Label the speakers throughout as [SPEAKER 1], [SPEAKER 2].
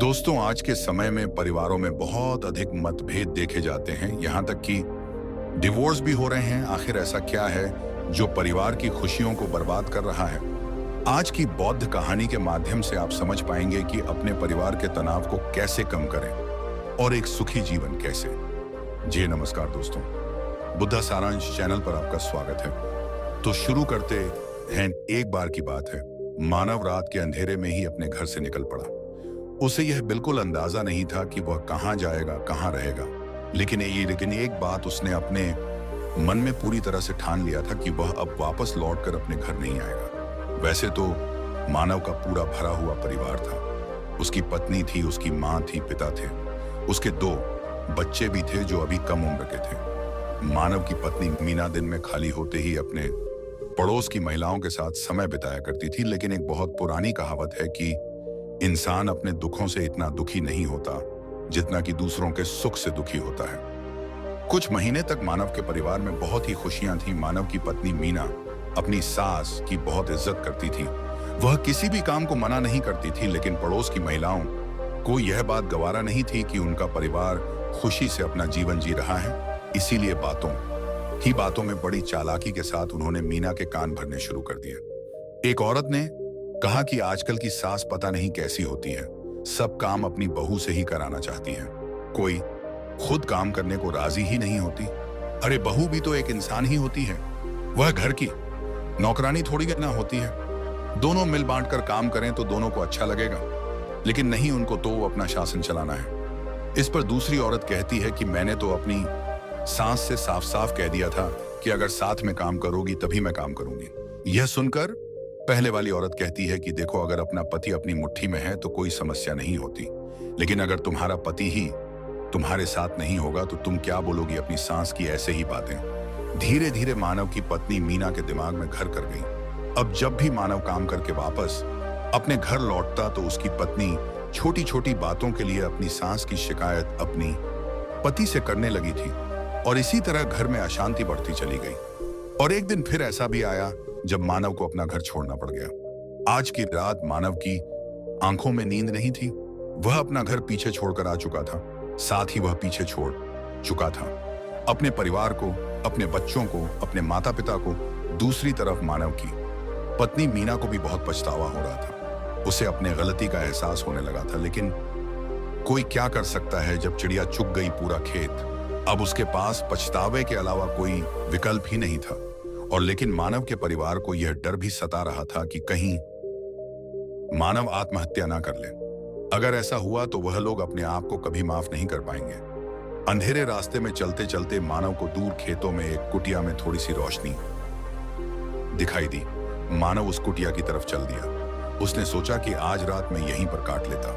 [SPEAKER 1] दोस्तों, आज के समय में परिवारों में बहुत अधिक मतभेद देखे जाते हैं, यहाँ तक कि डिवोर्स भी हो रहे हैं। आखिर ऐसा क्या है जो परिवार की खुशियों को बर्बाद कर रहा है? आज की बौद्ध कहानी के माध्यम से आप समझ पाएंगे कि अपने परिवार के तनाव को कैसे कम करें और एक सुखी जीवन कैसे। जी नमस्कार दोस्तों, बुद्धा सारांश चैनल पर आपका स्वागत है। तो शुरू करते हैं। एक बार की बात है, मानव रात के अंधेरे में ही अपने घर से निकल पड़ा। उसे यह बिल्कुल अंदाजा नहीं था कि वह कहाँ जाएगा, कहाँ रहेगा। लेकिन एक बात उसने अपने मन में पूरी तरह से ठान लिया था कि वह अब वापस लौटकर अपने घर नहीं आएगा। वैसे तो मानव का पूरा भरा हुआ परिवार था। उसकी पत्नी थी, उसकी माँ थी, पिता थे, उसके 2 बच्चे भी थे जो अभी कम उम्र के थे। मानव की पत्नी मीना दिन में खाली होते ही अपने पड़ोस की महिलाओं के साथ समय बिताया करती थी। लेकिन एक बहुत पुरानी कहावत है कि इंसान अपने दुखों से इतना दुखी नहीं होता जितना कि दूसरों के सुख से दुखी होता है। कुछ महीने तक मानव के परिवार में बहुत ही खुशियां थी। मानव की पत्नी मीना अपनी सास की बहुत इज्जत करती थी। वह किसी भी काम को मना नहीं करती थी। लेकिन पड़ोस की महिलाओं को यह बात गवारा नहीं थी कि उनका परिवार खुशी से अपना जीवन जी रहा है। इसीलिए बातों में बड़ी चालाकी के साथ उन्होंने मीना के कान भरने शुरू कर दिए। एक औरत ने कहा कि आजकल की सास पता नहीं कैसी होती है, सब काम अपनी बहू से ही कराना चाहती है, कोई खुद काम करने को राजी ही नहीं होती। अरे बहू भी तो एक इंसान ही होती है, वह घर की नौकरानी थोड़ी ना होती है। दोनों मिल बांट कर काम करें तो दोनों को अच्छा लगेगा। लेकिन नहीं, उनको तो अपना शासन चलाना है। इस पर दूसरी औरत कहती है कि मैंने तो अपनी सास से साफ साफ कह दिया था कि अगर साथ में काम करोगी तभी मैं काम करूंगी। यह सुनकर पहले वाली औरत कहती है कि देखो, अगर अपना पति अपनी मुट्ठी में है तो कोई समस्या नहीं होती, लेकिन अगर तुम्हारा पति ही तुम्हारे साथ नहीं होगा तो तुम क्या बोलोगी अपनी सास की ऐसे ही बातें। धीरे धीरे मानव की पत्नी मीना के दिमाग में घर कर गई। अब जब भी मानव काम करके वापस अपने घर लौटता तो उसकी पत्नी छोटी छोटी बातों के लिए अपनी सास की शिकायत अपनी पति से करने लगी थी और इसी तरह घर में अशांति बढ़ती चली गई। और एक दिन फिर ऐसा भी आया जब मानव को अपना घर छोड़ना पड़ गया। आज की रात मानव की आंखों में नींद नहीं थी। वह अपना घर पीछे छोड़कर आ चुका था, साथ ही वह पीछे छोड़ चुका था अपने परिवार को, अपने बच्चों को, अपने माता पिता को। दूसरी तरफ मानव की पत्नी मीना को भी बहुत पछतावा हो रहा था। उसे अपने गलती का एहसास होने लगा था। लेकिन कोई क्या कर सकता है जब चिड़िया चुग गई पूरा खेत। अब उसके पास पछतावे के अलावा कोई विकल्प ही नहीं था। और लेकिन मानव के परिवार को यह डर भी सता रहा था कि कहीं मानव आत्महत्या ना कर ले। अगर ऐसा हुआ तो वह लोग अपने आप को कभी माफ नहीं कर पाएंगे। अंधेरे रास्ते में चलते चलते मानव को दूर खेतों में एक कुटिया में थोड़ी सी रोशनी दिखाई दी। मानव उस कुटिया की तरफ चल दिया। उसने सोचा कि आज रात मैं यहीं पर काट लेता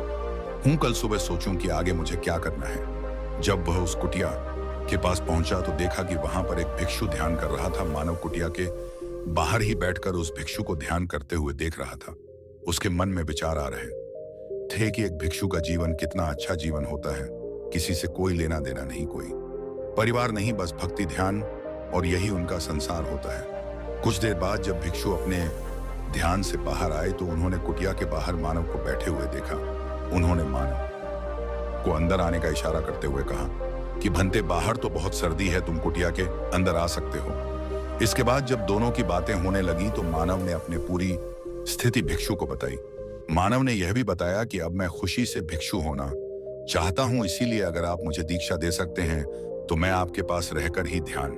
[SPEAKER 1] हूं, कल सुबह सोचूं कि आगे मुझे क्या करना है। जब वह उस कुटिया के पास पहुंचा तो देखा कि वहां पर एक भिक्षु ध्यान कर रहा था। मानव कुटिया के बाहर ही बैठकर उस भिक्षु को ध्यान करते हुए देख रहा था। उसके मन में विचार आ रहे थे कि एक भिक्षु का जीवन कितना अच्छा जीवन होता है। किसी से कोई लेना देना नहीं, कोई परिवार नहीं, बस भक्ति ध्यान, और यही उनका संसार होता है। कुछ देर बाद जब भिक्षु अपने ध्यान से बाहर आए तो उन्होंने कुटिया के बाहर मानव को बैठे हुए देखा। उन्होंने मानव को अंदर आने का इशारा करते हुए कहा कि भंते, बाहर तो बहुत सर्दी है, तुम कुटिया के अंदर आ सकते हो। इसके बाद जब दोनों की बातें होने लगी तो मानव ने अपनी पूरी स्थिति भिक्षु को बताई। मानव ने यह भी बताया कि अब मैं खुशी से भिक्षु होना चाहता हूं, इसीलिए अगर आप मुझे दीक्षा दे सकते हैं तो मैं आपके पास रहकर ही ध्यान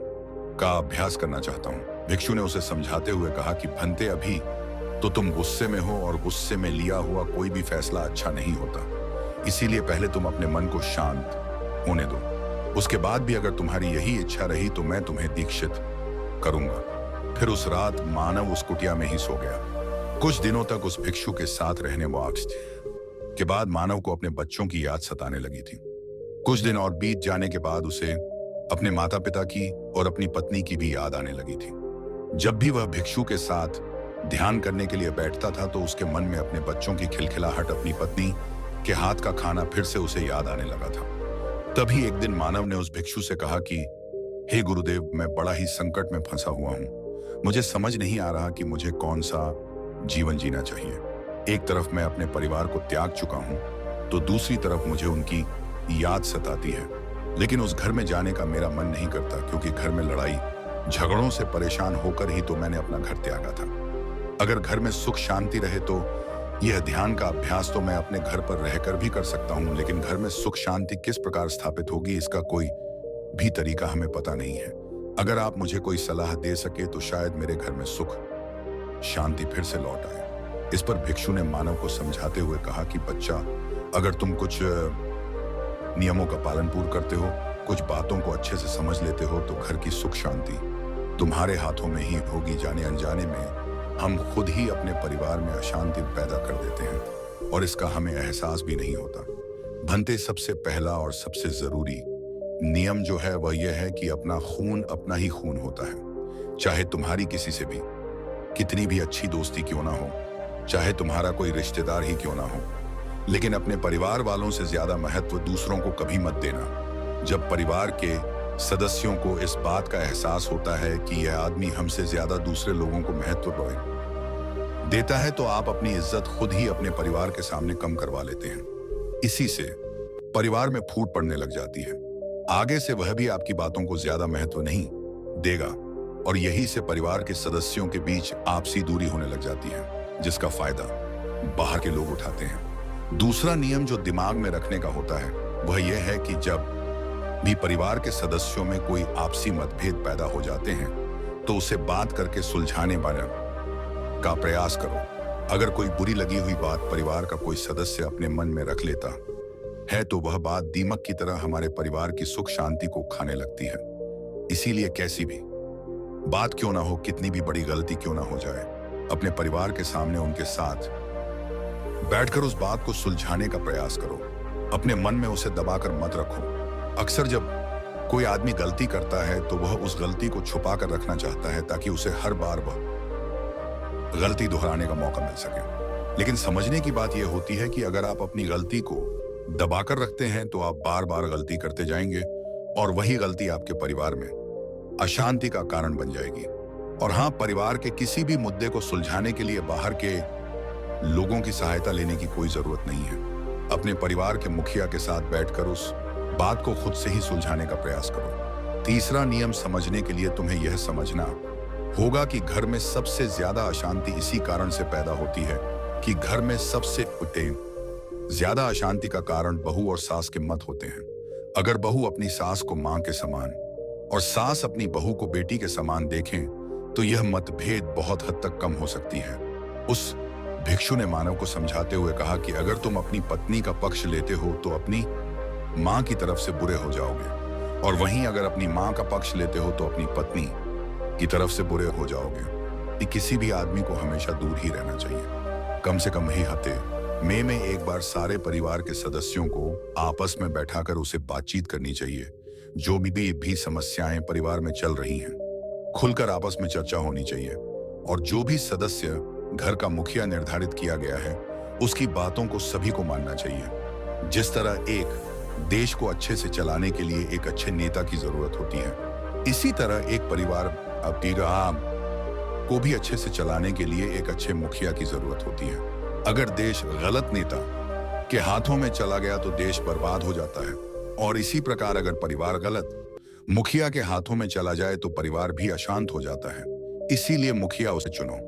[SPEAKER 1] का अभ्यास करना चाहता हूं। भिक्षु ने उसे समझाते हुए कहा कि भंते, अभी तो तुम गुस्से में हो और गुस्से में लिया हुआ कोई भी फैसला अच्छा नहीं होता। इसीलिए पहले तुम अपने मन को शांत होने दो। उसके बाद भी अगर तुम्हारी यही इच्छा रही तो मैं तुम्हें दीक्षित करूंगा। फिर उस रात मानव उस कुटिया में ही सो गया। कुछ दिनों तक उस भिक्षु के साथ रहने के बाद मानव को अपने बच्चों की याद सताने लगी थी। कुछ दिन और बीत जाने के बाद उसे अपने माता पिता की और अपनी पत्नी की भी याद आने लगी थी। जब भी वह भिक्षु के साथ ध्यान करने के लिए बैठता था तो उसके मन में अपने बच्चों की खिलखिलाहट, अपनी पत्नी के हाथ का खाना फिर से उसे याद आने लगा था। तभी एक दिन मानव ने उस भिक्षु से कहा कि हे गुरुदेव, मैं बड़ा ही संकट में फंसा हुआ हूं। मुझे समझ नहीं आ रहा कि मुझे कौन सा जीवन जीना चाहिए। एक तरफ मैं अपने परिवार को त्याग चुका हूं तो दूसरी तरफ मुझे उनकी याद सताती है। लेकिन उस घर में जाने का मेरा मन नहीं करता, क्योंकि घर में लड़ाई झगड़ों से परेशान होकर ही तो मैंने अपना घर त्यागा था। अगर घर में सुख शांति रहे तो यह ध्यान का अभ्यास तो मैं अपने घर पर रहकर भी कर सकता हूँ, लेकिन घर में सुख शांति किस प्रकार स्थापित होगी इसका कोई भी तरीका हमें पता नहीं है। अगर आप मुझे कोई सलाह दे सके तो शायद मेरे घर में सुख शांति फिर से लौट आए। इस पर भिक्षु ने मानव को समझाते हुए कहा कि बच्चा, अगर तुम कुछ नियमों का पालन पूर्ण करते हो, कुछ बातों को अच्छे से समझ लेते हो, तो घर की सुख शांति तुम्हारे हाथों में ही होगी। जाने अनजाने में हम खुद ही अपने परिवार में अशांति पैदा कर देते हैं और इसका हमें एहसास भी नहीं होता। भंते, सबसे पहला और सबसे जरूरी नियम जो है वह यह है कि अपना खून अपना ही खून होता है। चाहे तुम्हारी किसी से भी कितनी भी अच्छी दोस्ती क्यों ना हो, चाहे तुम्हारा कोई रिश्तेदार ही क्यों ना हो, लेकिन अपने परिवार वालों से ज्यादा महत्व दूसरों को कभी मत देना। जब परिवार के सदस्यों को इस बात का एहसास होता है कि यह आदमी हमसे ज्यादा दूसरे लोगों को महत्व देता है, तो आप अपनी इज्जत खुद ही अपने परिवार के सामने कम करवा लेते हैं। इसी से परिवार में फूट पड़ने लग जाती है। आगे से वह भी आपकी बातों को ज्यादा महत्व नहीं देगा और यही से परिवार के सदस्यों के बीच आपसी दूरी होने लग जाती है, जिसका फायदा बाहर के लोग उठाते हैं। दूसरा नियम जो दिमाग में रखने का होता है वह यह है कि जब भी परिवार के सदस्यों में कोई आपसी मतभेद पैदा हो जाते हैं तो उसे बात करके सुलझाने का प्रयास करो। अगर कोई बुरी लगी हुई बात परिवार का कोई सदस्य अपने मन में रख लेता है तो वह बात दीमक की तरह हमारे परिवार की सुख शांति को खाने लगती है। इसीलिए कैसी भी बात क्यों ना हो, कितनी भी बड़ी गलती क्यों ना हो जाए, अपने परिवार के सामने उनके साथ बैठकर उस बात को सुलझाने का प्रयास करो। अपने मन में उसे दबाकर मत रखो। अक्सर जब कोई आदमी गलती करता है तो वह उस गलती को छुपा कर रखना चाहता है ताकि उसे हर बार वह गलती दोहराने का मौका मिल सके। लेकिन समझने की बात यह होती है कि अगर आप अपनी गलती को दबाकर रखते हैं तो आप बार बार गलती करते जाएंगे और वही गलती आपके परिवार में अशांति का कारण बन जाएगी। और हाँ, परिवार के किसी भी मुद्दे को सुलझाने के लिए बाहर के लोगों की सहायता लेने की कोई जरूरत नहीं है। अपने परिवार के मुखिया के साथ बैठकर उस बात को खुद से ही सुलझाने का प्रयास करो। तीसरा नियम समझने के लिए तुम्हें यह समझना होगा कि घर में सबसे ज्यादा अशांति इसी कारण से पैदा होती है कि घर में सबसे ज्यादा अशांति का कारण बहू और सास के मत होते हैं। अगर बहू अपनी सास को मां के समान और सास अपनी बहू को बेटी के समान देखें तो यह मतभेद बहुत हद तक कम हो सकती है। उस भिक्षु ने मानव को समझाते हुए कहा कि अगर तुम अपनी पत्नी का पक्ष लेते हो तो अपनी मां की तरफ से बुरे हो जाओगे, और वहीं अगर अपनी मां का पक्ष लेते हो तो अपनी पत्नी की तरफ से बुरे हो जाओगे। किसी भी आदमी को हमेशा दूर ही रहना चाहिए। कम से कम ही हफ्ते में एक बार सारे परिवार के सदस्यों को आपस में बैठाकर उसे बातचीत करनी चाहिए। जो भी समस्याएं परिवार में चल रही हैं, खुलकर आपस में चर्चा होनी चाहिए और जो भी सदस्य घर का मुखिया निर्धारित किया गया है उसकी बातों को सभी को मानना चाहिए। जिस तरह एक देश को अच्छे से चलाने के लिए एक अच्छे नेता की जरूरत होती है, इसी तरह एक परिवार को भी अच्छे से चलाने के लिए एक अच्छे मुखिया की जरूरत होती है। अगर देश गलत नेता के हाथों में चला गया तो देश बर्बाद हो जाता है, और इसी प्रकार अगर परिवार गलत मुखिया के हाथों में चला जाए तो परिवार भी अशांत हो जाता है। इसीलिए मुखिया उसे चुनो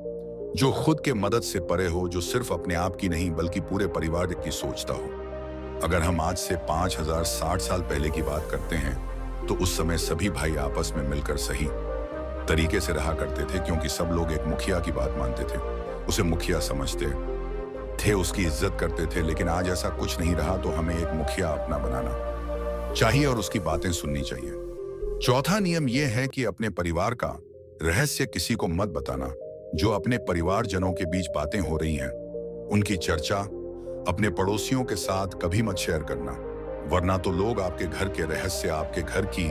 [SPEAKER 1] जो खुद के मदद से परे हो, जो सिर्फ अपने आप की नहीं बल्कि पूरे परिवार की सोचता हो। अगर हम आज से 5060 साल पहले की बात करते हैं तो उस समय सभी भाई आपस में मिलकर सही तरीके से रहा करते थे, क्योंकि सब लोग एक मुखिया की बात मानते थे, उसे मुखिया समझते थे, उसकी इज्जत करते थे। लेकिन आज ऐसा कुछ नहीं रहा, तो हमें एक मुखिया अपना बनाना चाहिए और उसकी बातें सुननी चाहिए। चौथा नियम यह है कि अपने परिवार का रहस्य किसी को मत बताना। जो अपने परिवारजनों के बीच बातें हो रही हैं उनकी चर्चा अपने पड़ोसियों के साथ कभी मत शेयर करना, वरना तो लोग आपके घर के रहस्य, आपके घर की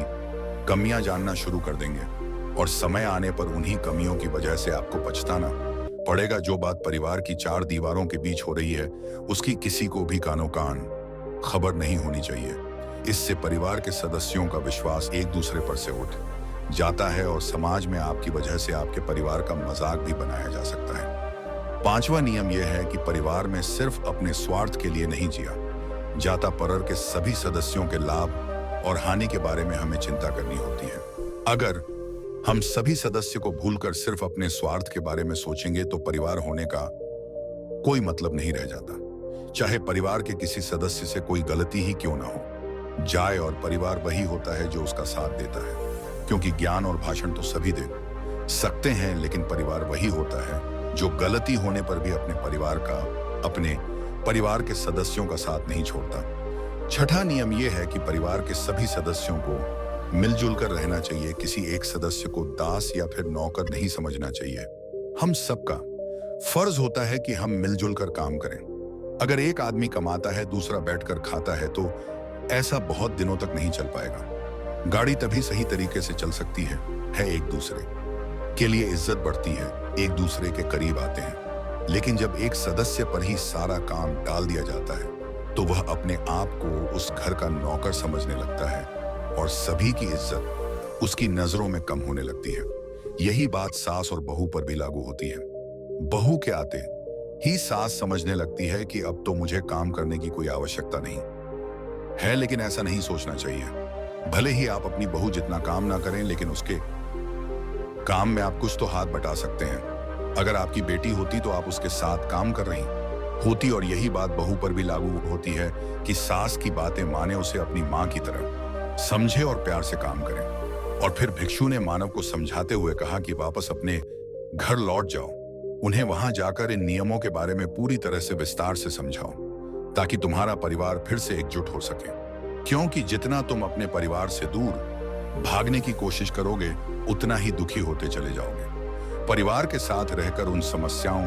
[SPEAKER 1] कमियां जानना शुरू कर देंगे और समय आने पर उन्हीं कमियों की वजह से आपको पछताना पड़ेगा। जो बात परिवार की 4 दीवारों के बीच हो रही है उसकी किसी को भी कानो कान खबर नहीं होनी चाहिए। इससे परिवार के सदस्यों का विश्वास एक दूसरे पर से उठ जाता है और समाज में आपकी वजह से आपके परिवार का मजाक भी बनाया जा सकता है। 5वां नियम यह है कि परिवार में सिर्फ अपने स्वार्थ के लिए नहीं जिया जाता परर के सभी सदस्यों के लाभ और हानि के बारे में हमें चिंता करनी होती है। अगर हम सभी सदस्य को भूलकर सिर्फ अपने स्वार्थ के बारे में सोचेंगे तो परिवार होने का कोई मतलब नहीं रह जाता। चाहे परिवार के किसी सदस्य से कोई गलती ही क्यों ना हो जाए, और परिवार वही होता है जो उसका साथ देता है, क्योंकि ज्ञान और भाषण तो सभी दे सकते हैं, लेकिन परिवार वही होता है जो गलती होने पर भी अपने परिवार के सदस्यों का साथ नहीं छोड़ता। छठा नियम यह है कि परिवार के सभी सदस्यों को मिलजुल कर रहना चाहिए। किसी एक सदस्य को दास या फिर नौकर नहीं समझना चाहिए। हम सबका फर्ज होता है कि हम मिलजुल कर काम करें। अगर एक आदमी कमाता है, दूसरा बैठकर खाता है, तो ऐसा बहुत दिनों तक नहीं चल पाएगा। गाड़ी तभी सही तरीके से चल सकती है एक दूसरे के लिए इज्जत बढ़ती है, एक दूसरे के करीब आते हैं। लेकिन जब एक सदस्य पर ही सारा काम डाल दिया जाता है तो वह अपने आप को उस घर का नौकर समझने लगता है और सभी की इज्जत उसकी नजरों में कम होने लगती है। यही बात सास और बहू पर भी लागू होती है। बहू के आते ही सास समझने लगती है कि अब तो मुझे काम करने की कोई आवश्यकता नहीं है, लेकिन ऐसा नहीं सोचना चाहिए। भले ही आप अपनी बहू जितना काम ना करें, लेकिन उसके काम में आप कुछ तो हाथ बटा सकते हैं। अगर आपकी बेटी होती तो आप उसके साथ काम कर रही होती, और यही बात बहू पर भी लागू होती है कि सास की बातें माने, उसे अपनी मां की तरह समझे और प्यार से काम करें। और फिर भिक्षु ने मानव को समझाते हुए कहा कि वापस अपने घर लौट जाओ, उन्हें वहां जाकर इन नियमों के बारे में पूरी तरह से विस्तार से समझाओ, ताकि तुम्हारा परिवार फिर से एकजुट हो सके। क्योंकि जितना तुम अपने परिवार से दूर भागने की कोशिश करोगे, उतना ही दुखी होते चले जाओगे। परिवार के साथ रहकर उन समस्याओं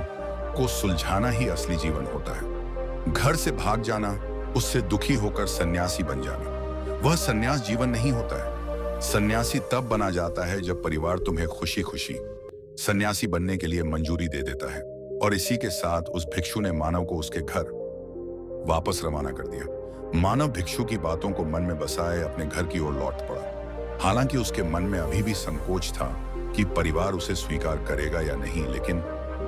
[SPEAKER 1] को सुलझाना ही असली जीवन होता है। घर से भाग जाना, उससे दुखी होकर सन्यासी बन जाना, वह सन्यास जीवन नहीं होता है। सन्यासी तब बना जाता है जब परिवार तुम्हें खुशी खुशी सन्यासी बनने के लिए मंजूरी दे देता है। और इसी के साथ उस भिक्षु ने मानव को उसके घर वापस रवाना कर दिया। मानव भिक्षु की बातों को मन में बसाए अपने घर की ओर लौट पड़ा। हालांकि उसके मन में अभी भी संकोच था कि परिवार उसे स्वीकार करेगा या नहीं, लेकिन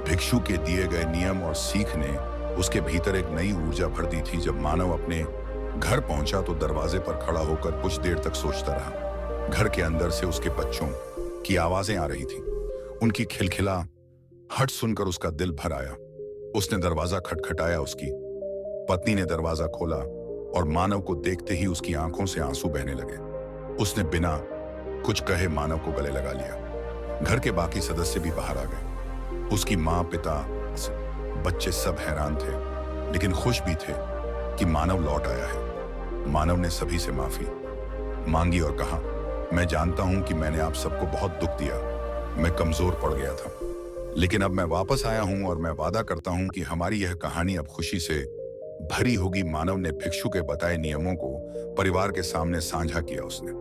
[SPEAKER 1] भिक्षु के दिए गए नियम और सीख ने उसके भीतर एक नई ऊर्जा भर दी थी। जब मानव अपने घर पहुंचा तो दरवाजे पर खड़ा होकर कुछ देर तक सोचता रहा। घर के अंदर से उसके बच्चों की आवाजें आ रही थी। उनकी खिलखिलाहट सुनकर उसका दिल भर आया। उसने दरवाजा खटखटाया। उसकी पत्नी ने दरवाजा खोला और मानव को देखते ही उसकी आंखों से आंसू बहने लगे। उसने बिना कुछ कहे मानव को गले लगा लिया। घर के बाकी सदस्य भी बाहर आ गए। उसकी माँ, पिता, बच्चे सब हैरान थे, लेकिन खुश भी थे कि मानव लौट आया है। मानव ने सभी से माफी मांगी और कहा, मैं जानता हूं कि मैंने आप सबको बहुत दुख दिया, मैं कमजोर पड़ गया था, लेकिन अब मैं वापस आया हूं और मैं वादा करता हूं कि हमारी यह कहानी अब खुशी से भरी होगी। मानव ने भिक्षु के बताए नियमों को परिवार के सामने साझा किया। उसने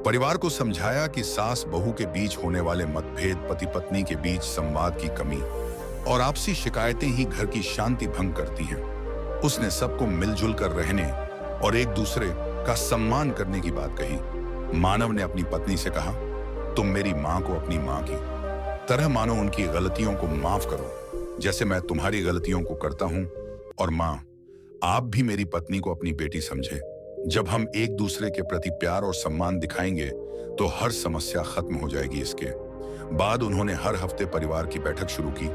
[SPEAKER 1] परिवार को समझाया कि सास बहू के बीच होने वाले मतभेद, पति पत्नी के बीच संवाद की कमी और आपसी शिकायतें ही घर की शांति भंग करती हैं। उसने सबको मिलजुल कर रहने और एक दूसरे का सम्मान करने की बात कही। मानव ने अपनी पत्नी से कहा, तुम मेरी मां को अपनी मां की तरह मानो, उनकी गलतियों को माफ करो जैसे मैं तुम्हारी गलतियों को करता हूं। और मां, आप भी मेरी पत्नी को अपनी बेटी समझे। जब हम एक दूसरे के प्रति प्यार और सम्मान दिखाएंगे तो हर समस्या खत्म हो जाएगी। इसके बाद उन्होंने हर हफ्ते परिवार की बैठक शुरू की,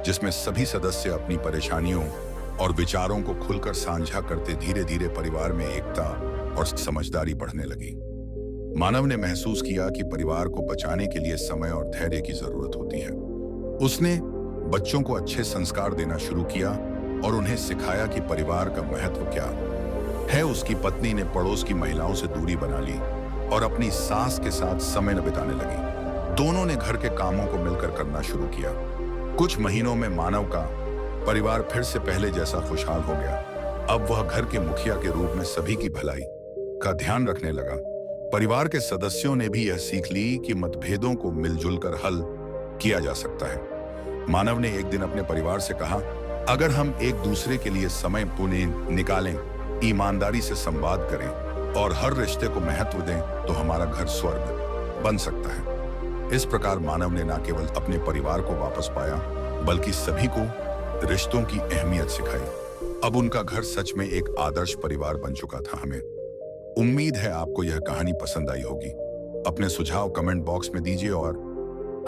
[SPEAKER 1] जिसमें सभी सदस्य अपनी परेशानियों और विचारों को खुलकर साझा करते। धीरे धीरे परिवार में एकता और समझदारी बढ़ने लगी। मानव ने महसूस किया कि परिवार को बचाने के लिए समय और धैर्य की जरूरत होती है। उसने बच्चों को अच्छे संस्कार देना शुरू किया और उन्हें सिखाया कि परिवार का महत्व क्या है। उसकी पत्नी ने पड़ोस की महिलाओं से दूरी बना ली और अपनी सास के साथ समय न बिताने लगी। दोनों ने घर के कामों को मिलकर करना शुरू किया। कुछ महीनों में मानव का परिवार फिर से पहले जैसा खुशहाल हो गया। अब वह घर के मुखिया के रूप में सभी की भलाई का ध्यान रखने लगा। परिवार के सदस्यों ने भी यह सीख ली कि मतभेदों को मिलजुल कर हल किया जा सकता है। मानव ने एक दिन अपने परिवार से कहा, अगर हम एक दूसरे के लिए समय निकालें, ईमानदारी से संवाद करें और हर रिश्ते को महत्व दें तो हमारा घर स्वर्ग बन सकता है। इस प्रकार मानव ने न केवल अपने परिवार को वापस पाया, बल्कि सभी को रिश्तों की अहमियत सिखाई। अब उनका घर सच में एक आदर्श परिवार बन चुका था। हमें उम्मीद है आपको यह कहानी पसंद आई होगी। अपने सुझाव कमेंट बॉक्स में दीजिए और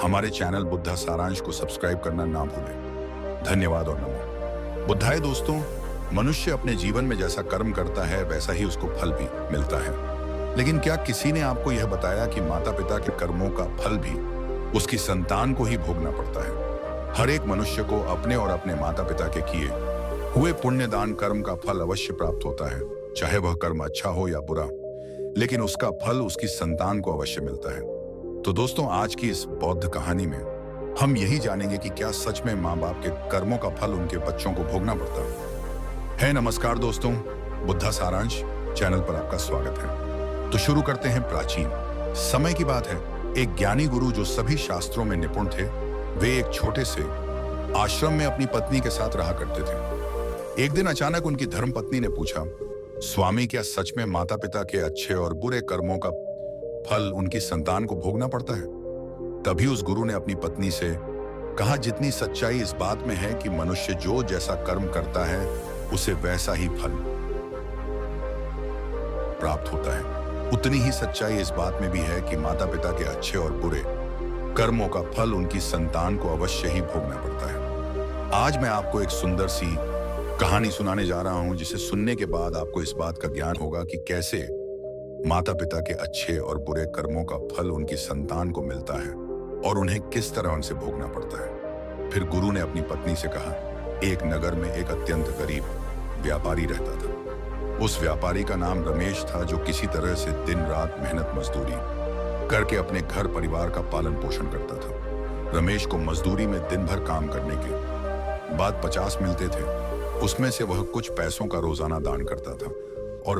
[SPEAKER 1] हमारे चैनल बुद्धा सारांश को सब्सक्राइब करना ना भूलें। धन्यवाद और नमो बुद्धाय। दोस्तों, मनुष्य अपने जीवन में जैसा कर्म करता है वैसा ही उसको फल भी मिलता है। लेकिन क्या किसी ने आपको यह बताया कि माता पिता के कर्मों का फल भी उसकी संतान को ही भोगना पड़ता है? हर एक मनुष्य को अपने और अपने माता पिता के किए हुए पुण्यदान कर्म का फल अवश्य प्राप्त होता है, चाहे वह कर्म अच्छा हो या बुरा, लेकिन उसका फल उसकी संतान को अवश्य मिलता है। तो दोस्तों, आज की इस बौद्ध कहानी में हम यही जानेंगे कि क्या सच में माँ बाप के कर्मों का फल उनके बच्चों को भोगना पड़ता है। नमस्कार दोस्तों, बुद्धा सारांश चैनल पर आपका स्वागत है। तो शुरू करते हैं। प्राचीन समय की बात है। एक ज्ञानी गुरु जो सभी शास्त्रों में निपुण थे, वे एक छोटे से आश्रम में अपनी पत्नी के साथ रहा करते थे। एक दिन अचानक उनकी धर्म पत्नी ने पूछा, स्वामी, क्या सच में माता पिता के अच्छे और बुरे कर्मों का फल उनकी संतान को भोगना पड़ता है? तभी उस गुरु ने अपनी पत्नी से कहा, जितनी सच्चाई इस बात में है कि मनुष्य जो जैसा कर्म करता है उसे वैसा ही फल प्राप्त होता है, उतनी ही सच्चाई इस बात में भी है कि माता पिता के अच्छे और बुरे कर्मों का फल उनकी संतान को अवश्य ही भोगना पड़ता है। आज मैं आपको एक सुंदर सी कहानी सुनाने जा रहा हूं, जिसे सुनने के बाद आपको इस बात का ज्ञान होगा कि कैसे माता पिता के अच्छे और बुरे कर्मों का फल उनकी संतान को मिलता है और उन्हें किस तरह उनसे भोगना पड़ता है। फिर गुरु ने अपनी पत्नी से कहा, एक नगर में एक अत्यंत गरीब व्यापारी रहता था। उस व्यापारी का नाम रमेश था, जो किसी तरह से दिन रात मेहनत मजदूरी करके अपने घर परिवार का पालन पोषण करता था। रमेश को मजदूरी में दिन भर काम करने के बाद 50 मिलते थे। उसमें से वह कुछ पैसों का रोजाना दान करता था और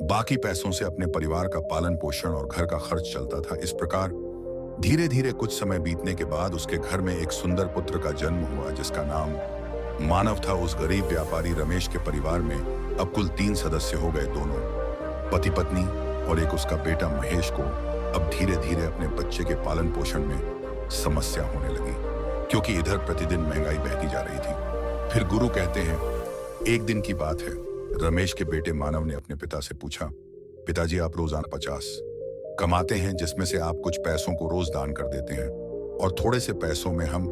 [SPEAKER 1] बाकी पैसों से अपने परिवार का पालन पोषण और घर का खर्च चलता था। इस प्रकार धीरे धीरे कुछ समय बीतने के बाद उसके घर में एक सुंदर पुत्र का जन्म हुआ, जिसका नाम मानव था। उस गरीब व्यापारी रमेश के परिवार में अब कुल 3 सदस्य हो गए। दोनों पति पत्नी और एक उसका बेटा महेश को अब धीरे धीरे अपने बच्चे के पालन पोषण में समस्या होने लगी, क्योंकि इधर प्रतिदिन महंगाई बढ़ती जा रही थी। फिर गुरु कहते हैं, एक दिन की बात है, रमेश के बेटे मानव ने अपने पिता से पूछा, पिताजी, आप रोजाना 50 कमाते हैं, जिसमें से आप कुछ पैसों को रोज दान कर देते हैं, और थोड़े से पैसों में हम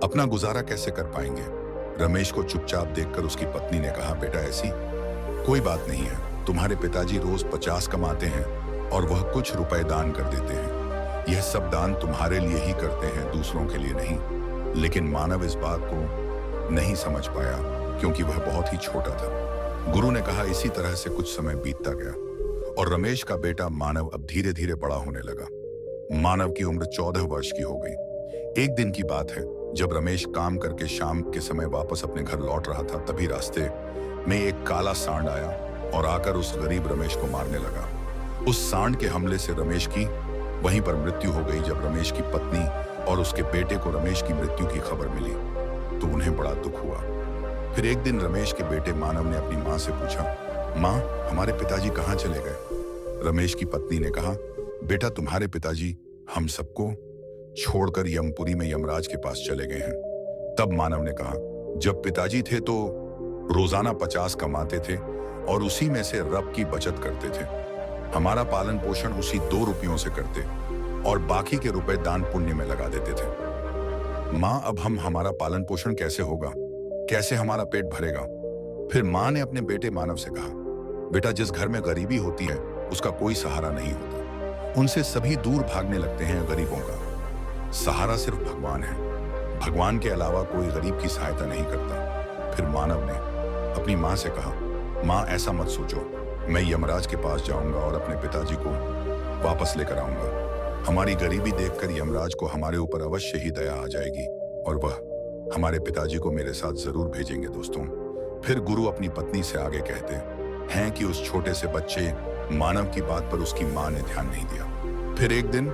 [SPEAKER 1] अपना गुजारा कैसे कर पाएंगे? रमेश को चुपचाप देखकर उसकी पत्नी ने कहा, बेटा, ऐसी कोई बात नहीं है। तुम्हारे पिताजी रोज 50 कमाते हैं और वह कुछ रुपए दान कर देते हैं। यह सब दान तुम्हारे लिए ही करते हैं, दूसरों के लिए नहीं। लेकिन मानव इस बात को नहीं समझ पाया, क्योंकि वह बहुत ही छोटा था। गुरु ने कहा, इसी तरह से कुछ समय बीतता गया और रमेश का बेटा मानव अब धीरे धीरे बड़ा होने लगा। मानव की उम्र 14 वर्ष की हो गई। एक दिन की बात है, जब रमेश काम करके शाम के समय वापस अपने घर लौट रहा था, तभी रास्ते में एक काला सांड आया और आकर उस गरीब रमेश को मारने लगा। उस सांड के हमले से रमेश की वहीं पर मृत्यु हो गई। जब रमेश की पत्नी और उसके बेटे को रमेश की मृत्यु की खबर मिली तो उन्हें बड़ा दुख हुआ। फिर एक दिन रमेश के बेटे मानव ने अपनी माँ से पूछा, माँ, हमारे पिताजी कहाँ चले गए? रमेश की पत्नी ने कहा, बेटा, तुम्हारे पिताजी हम सबको छोड़कर यमपुरी में यमराज के पास चले गए हैं। तब मानव ने कहा, जब पिताजी थे तो रोजाना 50 कमाते थे और उसी में से रब की बचत करते थे। हमारा पालन पोषण उसी 2 रुपयों से करते और बाकी के रुपए दान पुण्य में लगा देते थे। माँ, अब हमारा पालन पोषण कैसे होगा? कैसे हमारा पेट भरेगा? फिर माँ ने अपने बेटे मानव से कहा, बेटा, जिस घर में गरीबी होती है उसका कोई सहारा नहीं होता। उनसे सभी दूर भागने लगते हैं। गरीबों का सहारा सिर्फ भगवान है। भगवान के अलावा कोई गरीब की सहायता नहीं करता। फिर मानव ने अपनी माँ से कहा, माँ, ऐसा मत सोचो, मैं यमराज के पास जाऊंगा और अपने पिताजी को वापस लेकर आऊंगा। हमारी गरीबी देखकर यमराज को हमारे ऊपर अवश्य ही दया आ जाएगी और वह हमारे पिताजी को मेरे साथ जरूर भेजेंगे। दोस्तों, फिर गुरु अपनी पत्नी से आगे कहते हैं कि उस छोटे से बच्चे मानव की बात पर उसकी माँ ने ध्यान नहीं दिया। फिर एक दिन